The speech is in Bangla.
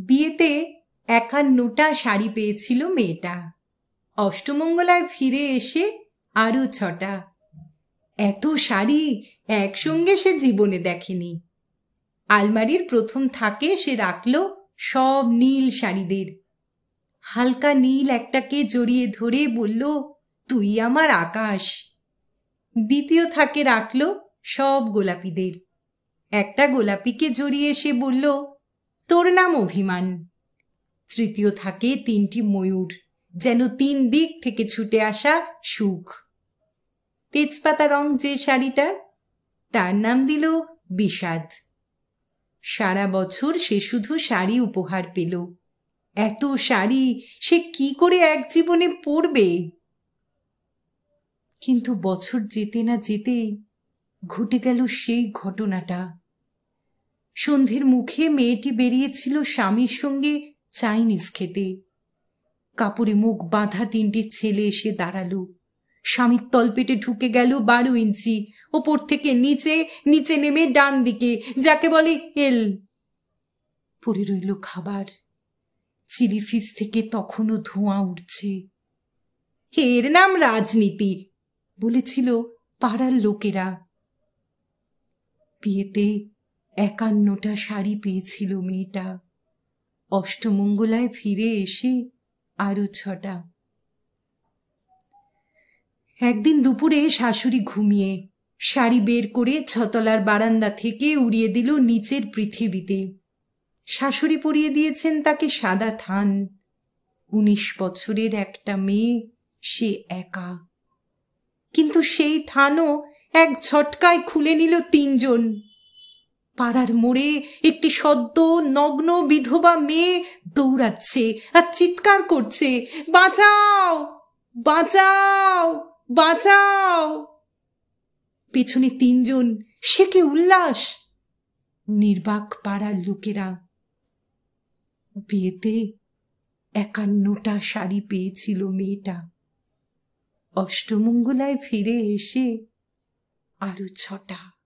বিয়েতে ৫১টা শাড়ি পেয়েছিল মেয়েটা। অষ্টমঙ্গলায় ফিরে এসে আরো ৬টা। এত শাড়ি একসঙ্গে সে জীবনে দেখেনি। আলমারির প্রথম থাকে সে রাখল সব নীল শাড়িদের। হালকা নীল একটাকে জড়িয়ে ধরে বলল, তুই আমার আকাশ। দ্বিতীয় থাকে রাখল সব গোলাপিদের। একটা গোলাপিকে জড়িয়ে সে বলল, তোর নাম অভিমান। তৃতীয় থাকে ৩টি ময়ূর, যেন ৩ দিক থেকে ছুটে আসা সুখ। তেজপাতা রং যে শাড়িটার, তার নাম দিল বিষাদ। সারা বছর সে শুধু শাড়ি উপহার পেল। এত শাড়ি সে কি করে এক জীবনে পরবে? কিন্তু বছর যেতে না যেতেই ঘটে গেল সেই ঘটনাটা। সন্ধ্যের মুখে মেয়েটি বেরিয়েছিল স্বামীর সঙ্গে চাইনিজ খেতে। কাপড়ে মুখ বাঁধা ৩টি ছেলে এসে দাঁড়ালো। স্বামীর তলপেটে ঢুকে গেল ১২ ইঞ্চি, ওপর থেকে নিচে, নিচে নেমে ডান দিকে, যাকে বলে এল। পড়ে রইল খাবার। চিলি ফিস থেকে তখনও ধোঁয়া উঠছে। এর নাম রাজনীতি, বলেছিল পাড়ার লোকেরা। বিয়েতে ৫১টা শাড়ি পেয়েছিল মেয়েটা। অষ্টমঙ্গলায় ফিরে এসে আরো ৬টা। একদিন দুপুরে শাশুড়ি ঘুমিয়ে শাড়ি বের করে ৬তলার বারান্দা থেকে উড়িয়ে দিল নিচের পৃথিবীতে। শাশুড়ি পরিয়ে দিয়েছেন তাকে সাদা থান। ১৯ বছরের একটা মেয়ে, সে একা। কিন্তু সেই থানও এক ঝটকায় খুলে নিল ৩ জন। পাড়ার মোড়ে একটি সদ্য নগ্ন বিধবা মেয়ে দৌড়াচ্ছে আর চিৎকার করছে, বাঁচাও, বাঁচাও, বাঁচাও। পেছনে ৩ জন, সে কি উল্লাস! নির্বাক পাড়ার লোকেরা। বিয়েতে ৫১টা শাড়ি পেয়েছিল মেয়েটা। অষ্টমঙ্গলায় ফিরে এসে আরো ৬টা।